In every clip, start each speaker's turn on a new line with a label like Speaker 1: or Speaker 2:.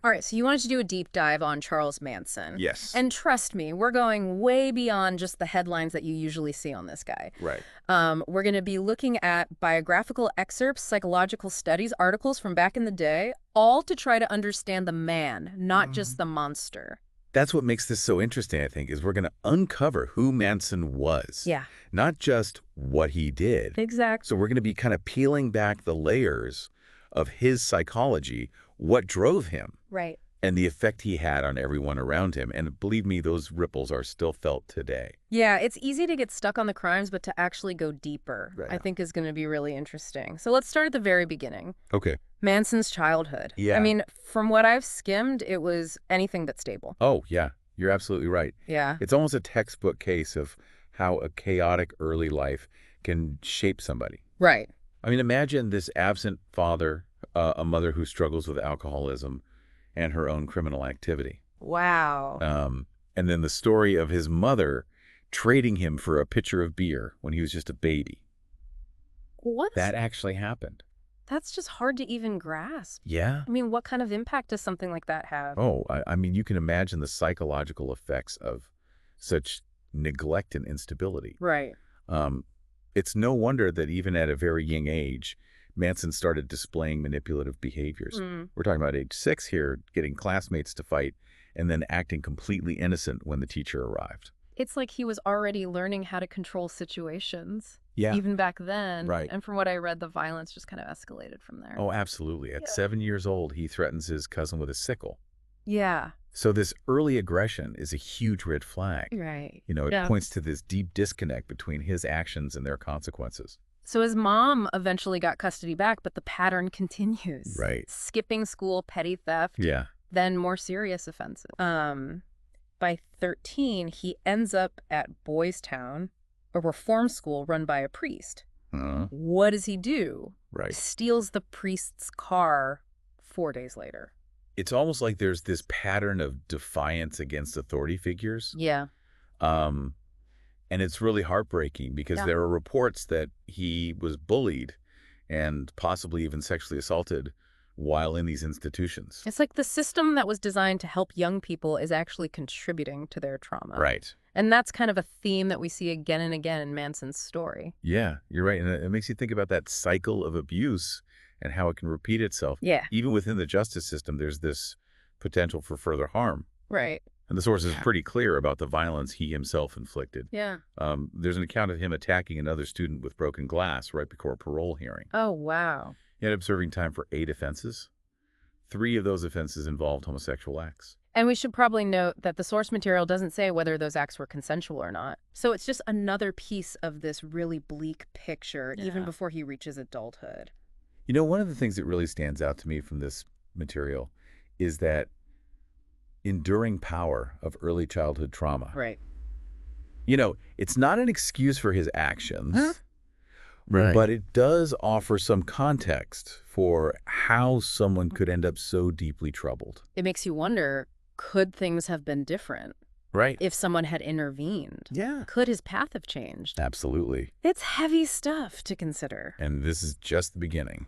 Speaker 1: All right, so you wanted to do a deep dive on Charles Manson.
Speaker 2: Yes.
Speaker 1: And trust me, we're going way beyond just the headlines that you usually see on this guy.
Speaker 2: Right.
Speaker 1: We're going to be looking at biographical excerpts, psychological studies, articles from back in the day, all to try to understand the man, not just the monster.
Speaker 2: That's what makes this so interesting, I think, is we're going to uncover who Manson was.
Speaker 1: Yeah.
Speaker 2: Not just what he did.
Speaker 1: Exactly.
Speaker 2: So we're going to be kind of peeling back the layers of his psychology, what drove him,
Speaker 1: Right.
Speaker 2: and the effect he had on everyone around him. And believe me, those ripples are still felt today.
Speaker 1: Yeah, it's easy to get stuck on the crimes, but to actually go deeper,
Speaker 2: Right.
Speaker 1: I think is going to be really interesting. So let's start at the very beginning.
Speaker 2: Okay.
Speaker 1: Manson's childhood.
Speaker 2: Yeah.
Speaker 1: I mean, from what I've skimmed, it was anything but stable.
Speaker 2: Oh, yeah. You're absolutely right.
Speaker 1: Yeah.
Speaker 2: It's almost a textbook case of how a chaotic early life can shape somebody.
Speaker 1: Right.
Speaker 2: I mean, imagine this absent father, a mother who struggles with alcoholism and her own criminal activity.
Speaker 1: Wow.
Speaker 2: And then the story of his mother trading him for a pitcher of beer when he was just a baby.
Speaker 1: What?
Speaker 2: That actually happened.
Speaker 1: That's just hard to even grasp.
Speaker 2: Yeah?
Speaker 1: I mean, what kind of impact does something like that have?
Speaker 2: Oh, I mean, you can imagine the psychological effects of such neglect and instability.
Speaker 1: Right.
Speaker 2: It's no wonder that even at a very young age, Manson started displaying manipulative behaviors. We're talking about age 6 here, getting classmates to fight, and then acting completely innocent when the teacher arrived.
Speaker 1: It's like he was already learning how to control situations.
Speaker 2: Yeah.
Speaker 1: Even back then.
Speaker 2: Right.
Speaker 1: And from what I read, the violence just kind of escalated from there.
Speaker 2: Oh, absolutely. At
Speaker 1: Yeah.
Speaker 2: 7 years old, he threatens his cousin with a sickle.
Speaker 1: Yeah.
Speaker 2: So this early aggression is a huge red flag.
Speaker 1: Right.
Speaker 2: You know, it
Speaker 1: Yeah.
Speaker 2: points to this deep disconnect between his actions and their consequences.
Speaker 1: So his mom eventually got custody back, but the pattern continues.
Speaker 2: Right.
Speaker 1: Skipping school, petty theft,
Speaker 2: Yeah.
Speaker 1: then more serious offenses. By 13, he ends up at Boys Town, a reform school run by a priest. What does he do?
Speaker 2: Right.
Speaker 1: Steals the priest's car 4 days later.
Speaker 2: It's almost like there's this pattern of defiance against authority figures.
Speaker 1: Yeah.
Speaker 2: And it's really heartbreaking because
Speaker 1: Yeah.
Speaker 2: there are reports that he was bullied and possibly even sexually assaulted while in these institutions.
Speaker 1: It's like the system that was designed to help young people is actually contributing to their trauma.
Speaker 2: Right.
Speaker 1: And that's kind of a theme that we see again and again in Manson's story.
Speaker 2: Yeah, you're right. And it makes you think about that cycle of abuse and how it can repeat itself.
Speaker 1: Yeah.
Speaker 2: Even within the justice system, there's this potential for further harm.
Speaker 1: Right.
Speaker 2: And the source is pretty clear about the violence he himself inflicted.
Speaker 1: Yeah.
Speaker 2: There's an account of him attacking another student with broken glass right before a parole hearing.
Speaker 1: Oh, wow.
Speaker 2: He ended up serving time for 8 offenses. 3 of those offenses involved homosexual acts.
Speaker 1: And we should probably note that the source material doesn't say whether those acts were consensual or not. So it's just another piece of this really bleak picture, even
Speaker 2: Yeah.
Speaker 1: before he reaches adulthood.
Speaker 2: You know, one of the things that really stands out to me from this material is that enduring power of early childhood trauma.
Speaker 1: Right.
Speaker 2: You know, it's not an excuse for his actions.
Speaker 1: Huh?
Speaker 3: Right.
Speaker 2: But it does offer some context for how someone could end up so deeply troubled.
Speaker 1: It makes you wonder, could things have been different
Speaker 2: Right.
Speaker 1: if someone had intervened?
Speaker 2: Yeah.
Speaker 1: Could his path have changed?
Speaker 2: Absolutely.
Speaker 1: It's heavy stuff to consider.
Speaker 2: And this is just the beginning.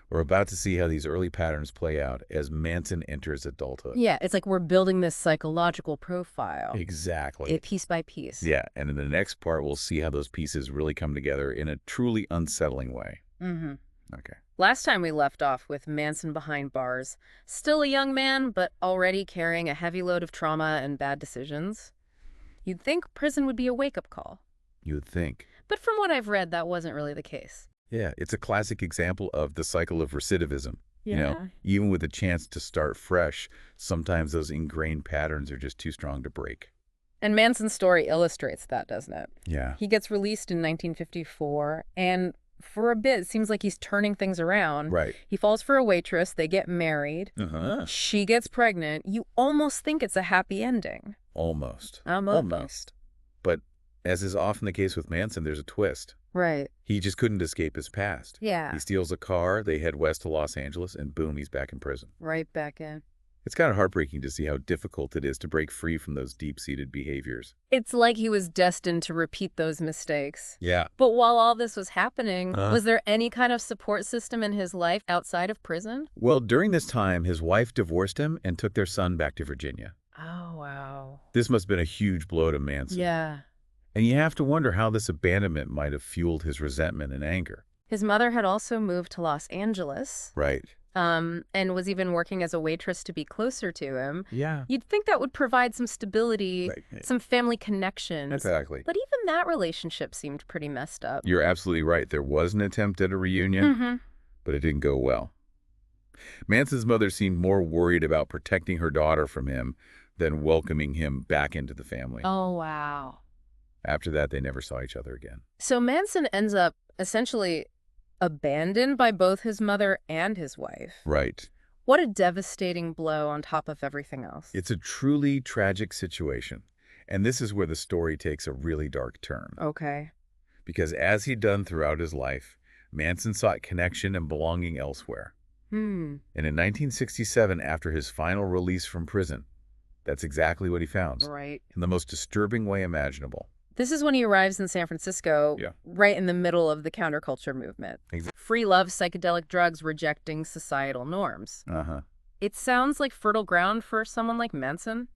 Speaker 2: We're about to see how these early patterns play out as Manson enters adulthood.
Speaker 1: Yeah, it's like we're building this psychological profile.
Speaker 2: Exactly.
Speaker 1: Piece by piece.
Speaker 2: Yeah, and in the next part, we'll see how those pieces really come together in a truly unsettling way.
Speaker 1: Mm-hmm.
Speaker 2: Okay.
Speaker 1: Last time we left off with Manson behind bars, still a young man, but already carrying a heavy load of trauma and bad decisions. You'd think prison would be a wake-up call.
Speaker 2: You would think.
Speaker 1: But from what I've read, that wasn't really the case.
Speaker 2: Yeah, it's a classic example of the cycle of recidivism. You know, even with a chance to start fresh, sometimes those ingrained patterns are just too strong to break.
Speaker 1: And Manson's story illustrates that, doesn't it?
Speaker 2: Yeah.
Speaker 1: He gets released in 1954, and for a bit, it seems like he's turning things around.
Speaker 2: Right.
Speaker 1: He falls for a waitress. They get married.
Speaker 2: Uh-huh.
Speaker 1: She gets pregnant. You almost think it's a happy ending.
Speaker 2: Almost.
Speaker 1: Almost.
Speaker 2: But as is often the case with Manson, there's a twist.
Speaker 1: Right.
Speaker 2: He just couldn't escape his past.
Speaker 1: Yeah.
Speaker 2: He steals a car, they head west to Los Angeles, and boom, he's back in prison.
Speaker 1: Right back in.
Speaker 2: It's kind of heartbreaking to see how difficult it is to break free from those deep-seated behaviors.
Speaker 1: It's like he was destined to repeat those mistakes.
Speaker 2: Yeah.
Speaker 1: But while all this was happening, was there any kind of support system in his life outside of prison?
Speaker 2: Well, during this time, his wife divorced him and took their son back to Virginia.
Speaker 1: Oh, wow.
Speaker 2: This must have been a huge blow to Manson.
Speaker 1: Yeah.
Speaker 2: And you have to wonder how this abandonment might have fueled his resentment and anger.
Speaker 1: His mother had also moved to Los Angeles.
Speaker 2: Right.
Speaker 1: And was even working as a waitress to be closer to him.
Speaker 2: Yeah.
Speaker 1: You'd think that would provide some stability,
Speaker 2: Right.
Speaker 1: some family connections.
Speaker 2: Exactly.
Speaker 1: But even that relationship seemed pretty messed up.
Speaker 2: You're absolutely right. There was an attempt at a reunion,
Speaker 1: Mm-hmm.
Speaker 2: but it didn't go well. Manson's mother seemed more worried about protecting her daughter from him than welcoming him back into the family.
Speaker 1: Oh, wow.
Speaker 2: After that, they never saw each other again.
Speaker 1: So Manson ends up essentially abandoned by both his mother and his wife.
Speaker 2: Right.
Speaker 1: What a devastating blow on top of everything else.
Speaker 2: It's a truly tragic situation. And this is where the story takes a really dark turn.
Speaker 1: Okay.
Speaker 2: Because as he'd done throughout his life, Manson sought connection and belonging elsewhere. And in 1967, after his final release from prison, that's exactly what he found.
Speaker 1: Right.
Speaker 2: In the most disturbing way imaginable.
Speaker 1: This is when he arrives in San Francisco,
Speaker 2: Yeah.
Speaker 1: right in the middle of the counterculture movement. Free love, psychedelic drugs, rejecting societal norms.
Speaker 2: Uh-huh.
Speaker 1: It sounds like fertile ground for someone like Manson.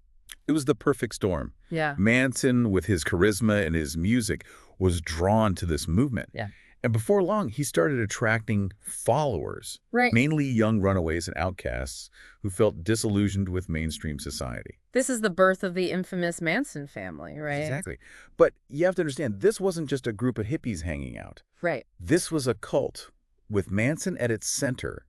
Speaker 2: It was the perfect storm.
Speaker 1: Yeah.
Speaker 2: Manson, with his charisma and his music, was drawn to this movement.
Speaker 1: Yeah.
Speaker 2: And before long, he started attracting followers,
Speaker 1: Right.
Speaker 2: mainly young runaways and outcasts who felt disillusioned with mainstream society.
Speaker 1: This is the birth of the infamous Manson family, right?
Speaker 2: Exactly. But you have to understand, this wasn't just a group of hippies hanging out.
Speaker 1: Right.
Speaker 2: This was a cult with Manson at its center,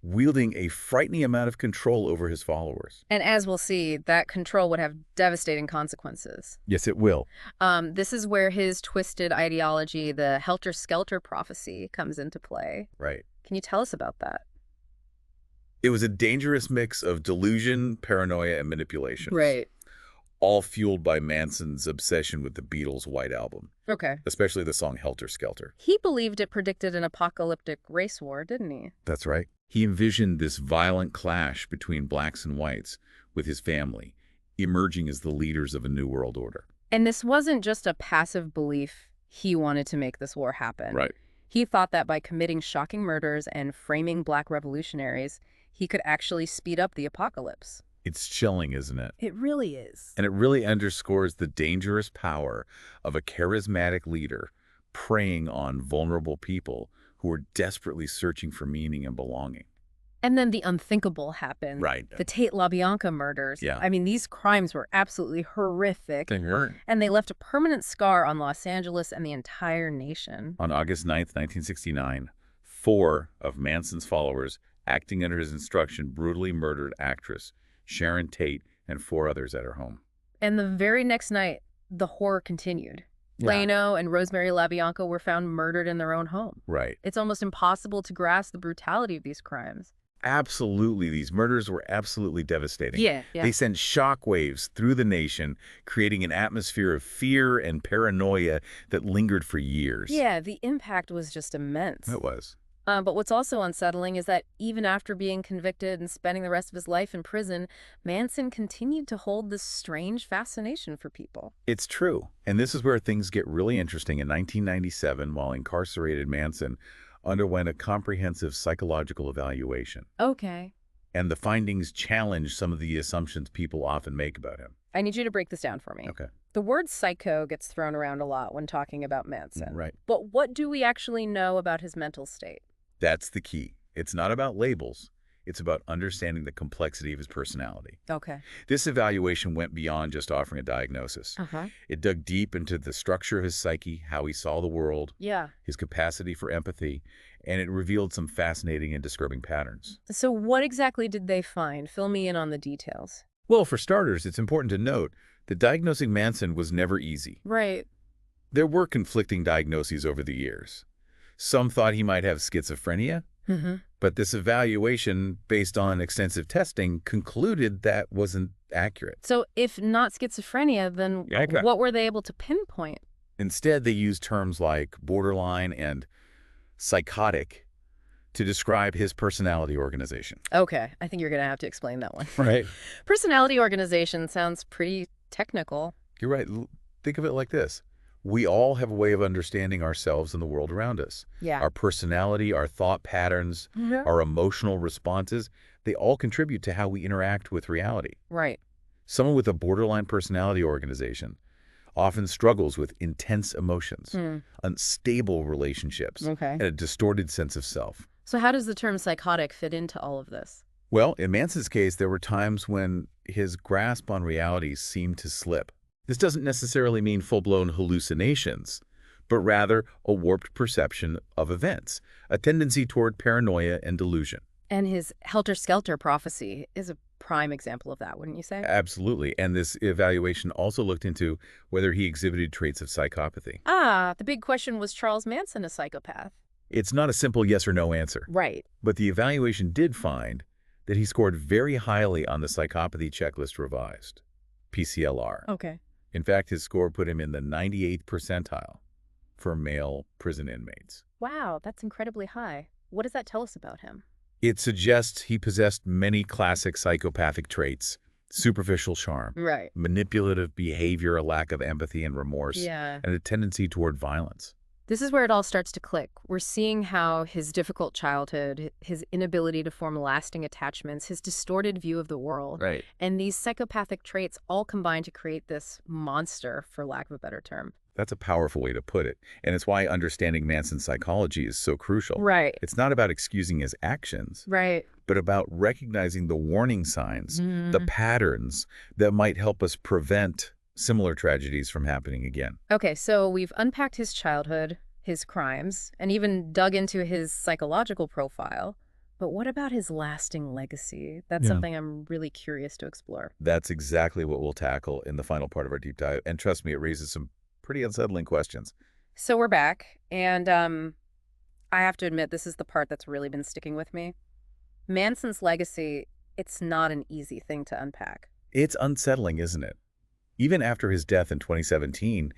Speaker 2: wielding a frightening amount of control over his followers.
Speaker 1: And as we'll see, that control would have devastating consequences.
Speaker 2: Yes, it will.
Speaker 1: This is where his twisted ideology, the helter-skelter prophecy, comes into play.
Speaker 2: Right.
Speaker 1: Can you tell us about that?
Speaker 2: It was a dangerous mix of delusion, paranoia, and manipulation. All fueled by Manson's obsession with the Beatles' White Album,
Speaker 1: Okay.
Speaker 2: especially the song Helter Skelter.
Speaker 1: He believed it predicted an apocalyptic race war, didn't he?
Speaker 2: That's right. He envisioned this violent clash between blacks and whites with his family, emerging as the leaders of a new world order.
Speaker 1: And this wasn't just a passive belief. He wanted to make this war happen.
Speaker 2: Right.
Speaker 1: He thought that by committing shocking murders and framing black revolutionaries, he could actually speed up the apocalypse.
Speaker 2: It's chilling, isn't it?
Speaker 1: It really is.
Speaker 2: And it really underscores the dangerous power of a charismatic leader preying on vulnerable people who are desperately searching for meaning and belonging.
Speaker 1: And then the unthinkable happened.
Speaker 2: Right.
Speaker 1: The Tate LaBianca murders.
Speaker 2: Yeah.
Speaker 1: I mean, these crimes were absolutely horrific.
Speaker 2: They hurt.
Speaker 1: And they left a permanent scar on Los Angeles and the entire nation.
Speaker 2: On August 9th, 1969, 4 of Manson's followers, acting under his instruction, brutally murdered actress Sharon Tate and 4 others at her home.
Speaker 1: And the very next night, the horror continued. Plano and Rosemary LaBianca were found murdered in their own home.
Speaker 2: Right.
Speaker 1: It's almost impossible to grasp the brutality of these crimes.
Speaker 2: Absolutely. These murders were absolutely devastating.
Speaker 1: Yeah.
Speaker 2: They sent shockwaves through the nation, creating an atmosphere of fear and paranoia that lingered for years.
Speaker 1: Yeah, the impact was just immense.
Speaker 2: It was.
Speaker 1: But what's also unsettling is that even after being convicted and spending the rest of his life in prison, Manson continued to hold this strange fascination for people.
Speaker 2: It's true. And this is where things get really interesting. In 1997, while incarcerated, Manson underwent a comprehensive psychological evaluation.
Speaker 1: Okay.
Speaker 2: And the findings challenged some of the assumptions people often make about him.
Speaker 1: I need you to break this down for me.
Speaker 2: Okay.
Speaker 1: The word psycho gets thrown around a lot when talking about Manson.
Speaker 2: Right.
Speaker 1: But what do we actually know about his mental state?
Speaker 2: That's the key. It's not about labels. It's about understanding the complexity of his personality.
Speaker 1: Okay.
Speaker 2: This evaluation went beyond just offering a diagnosis. It dug deep into the structure of his psyche, how he saw the world,
Speaker 1: Yeah.
Speaker 2: his capacity for empathy, and it revealed some fascinating and disturbing patterns.
Speaker 1: So what exactly did they find? Fill me in on the details.
Speaker 2: Well, for starters, it's important to note that diagnosing Manson was never easy.
Speaker 1: Right.
Speaker 2: There were conflicting diagnoses over the years. Some thought he might have schizophrenia, but this evaluation, based on extensive testing, concluded that wasn't accurate.
Speaker 1: So if not schizophrenia, then what were they able to pinpoint?
Speaker 2: Instead, they used terms like borderline and psychotic to describe his personality organization.
Speaker 1: Okay, I think you're going to have to explain that one.
Speaker 2: Right.
Speaker 1: Personality organization sounds pretty technical.
Speaker 2: You're right. Think of it like this. We all have a way of understanding ourselves and the world around us.
Speaker 1: Yeah.
Speaker 2: Our personality, our thought patterns, our emotional responses, they all contribute to how we interact with reality.
Speaker 1: Right.
Speaker 2: Someone with a borderline personality organization often struggles with intense emotions, unstable relationships, and a distorted sense of self.
Speaker 1: So how does the term psychotic fit into all of this?
Speaker 2: Well, in Manson's case, there were times when his grasp on reality seemed to slip. This doesn't necessarily mean full-blown hallucinations, but rather a warped perception of events, a tendency toward paranoia and delusion.
Speaker 1: And his helter-skelter prophecy is a prime example of that, wouldn't you say?
Speaker 2: Absolutely. And this evaluation also looked into whether he exhibited traits of psychopathy.
Speaker 1: Ah, the big question, was Charles Manson a psychopath?
Speaker 2: It's not a simple yes or no answer.
Speaker 1: Right.
Speaker 2: But the evaluation did find that he scored very highly on the Psychopathy Checklist Revised, PCLR.
Speaker 1: Okay.
Speaker 2: In fact, his score put him in the 98th percentile for male prison inmates.
Speaker 1: Wow, that's incredibly high. What does that tell us about him?
Speaker 2: It suggests he possessed many classic psychopathic traits: superficial charm, manipulative behavior, a lack of empathy and remorse, and a tendency toward violence.
Speaker 1: This is where it all starts to click. We're seeing how his difficult childhood, his inability to form lasting attachments, his distorted view of the world, and these psychopathic traits all combine to create this monster, for lack of a better term.
Speaker 2: That's a powerful way to put it, and it's why understanding Manson's psychology is so crucial.
Speaker 1: Right.
Speaker 2: It's not about excusing his actions, but about recognizing the warning signs, the patterns that might help us prevent similar tragedies from happening again.
Speaker 1: Okay, so we've unpacked his childhood, his crimes, and even dug into his psychological profile. But what about his lasting legacy? That's something I'm really curious to explore.
Speaker 2: That's exactly what we'll tackle in the final part of our deep dive. And trust me, it raises some pretty unsettling questions.
Speaker 1: So we're back, and I have to admit, this is the part that's really been sticking with me. Manson's legacy, it's not an easy thing to unpack.
Speaker 2: It's unsettling, isn't it? Even after his death in 2017,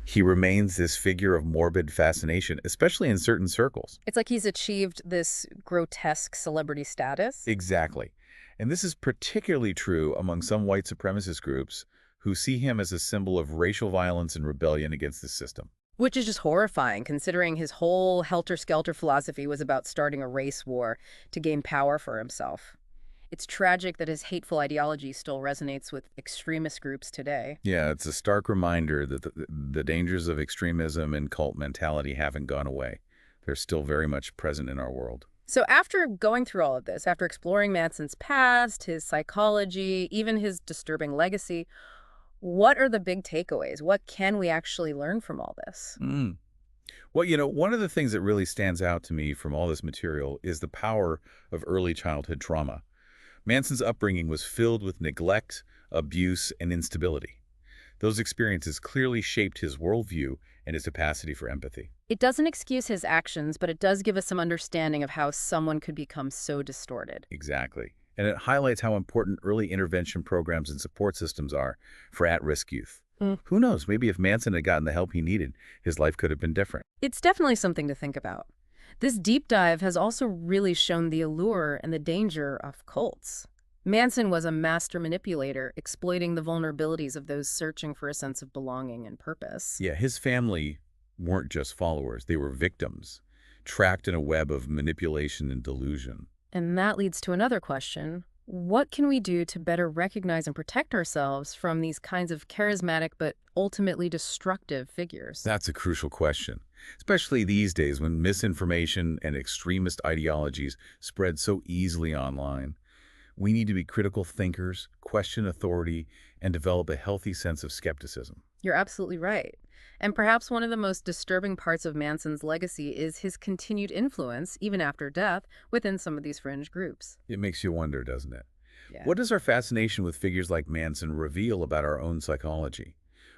Speaker 2: he remains this figure of morbid fascination, especially in certain circles.
Speaker 1: It's like he's achieved this grotesque celebrity status.
Speaker 2: Exactly. And this is particularly true among some white supremacist groups who see him as a symbol of racial violence and rebellion against the system.
Speaker 1: Which is just horrifying, considering his whole helter-skelter philosophy was about starting a race war to gain power for himself. It's tragic that his hateful ideology still resonates with extremist groups today.
Speaker 2: Yeah, it's a stark reminder that the dangers of extremism and cult mentality haven't gone away. They're still very much present in our world.
Speaker 1: So after going through all of this, after exploring Manson's past, his psychology, even his disturbing legacy, what are the big takeaways? What can we actually learn from all this?
Speaker 2: Well, you know, one of the things that really stands out to me from all this material is the power of early childhood trauma. Manson's upbringing was filled with neglect, abuse, and instability. Those experiences clearly shaped his worldview and his capacity for empathy.
Speaker 1: It doesn't excuse his actions, but it does give us some understanding of how someone could become so distorted.
Speaker 2: Exactly. And it highlights how important early intervention programs and support systems are for at-risk youth. Who knows, maybe if Manson had gotten the help he needed, his life could have been different.
Speaker 1: It's definitely something to think about. This deep dive has also really shown the allure and the danger of cults. Manson was a master manipulator, exploiting the vulnerabilities of those searching for a sense of belonging and purpose.
Speaker 2: Yeah, his family weren't just followers, they were victims, trapped in a web of manipulation and delusion.
Speaker 1: And that leads to another question. What can we do to better recognize and protect ourselves from these kinds of charismatic but ultimately destructive figures?
Speaker 2: That's a crucial question, especially these days when misinformation and extremist ideologies spread so easily online. We need to be critical thinkers, question authority, and develop a healthy sense of skepticism.
Speaker 1: You're absolutely right. And perhaps one of the most disturbing parts of Manson's legacy is his continued influence, even after death, within some of these fringe groups.
Speaker 2: It makes you wonder, doesn't it?
Speaker 1: Yeah.
Speaker 2: What does our fascination with figures like Manson reveal about our own psychology?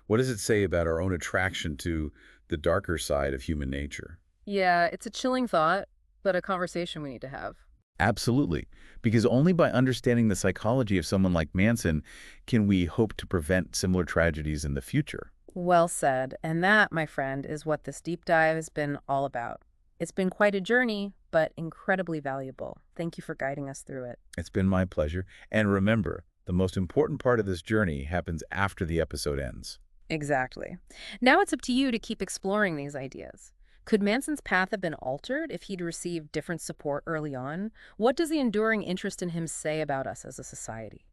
Speaker 2: What does it say about our own attraction to the darker side of human nature?
Speaker 1: Yeah, it's a chilling thought, but a conversation we need to have.
Speaker 2: Absolutely, because only by understanding the psychology of someone like Manson can we hope to prevent similar tragedies in the future.
Speaker 1: Well said. And that, my friend, is what this deep dive has been all about. It's been quite a journey, but incredibly valuable. Thank you for guiding us through it.
Speaker 2: It's been my pleasure. And remember, the most important part of this journey happens after the episode ends.
Speaker 1: Exactly. Now it's up to you to keep exploring these ideas. Could Manson's path have been altered if he'd received different support early on? What does the enduring interest in him say about us as a society?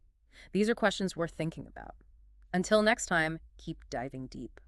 Speaker 1: These are questions worth thinking about. Until next time, keep diving deep.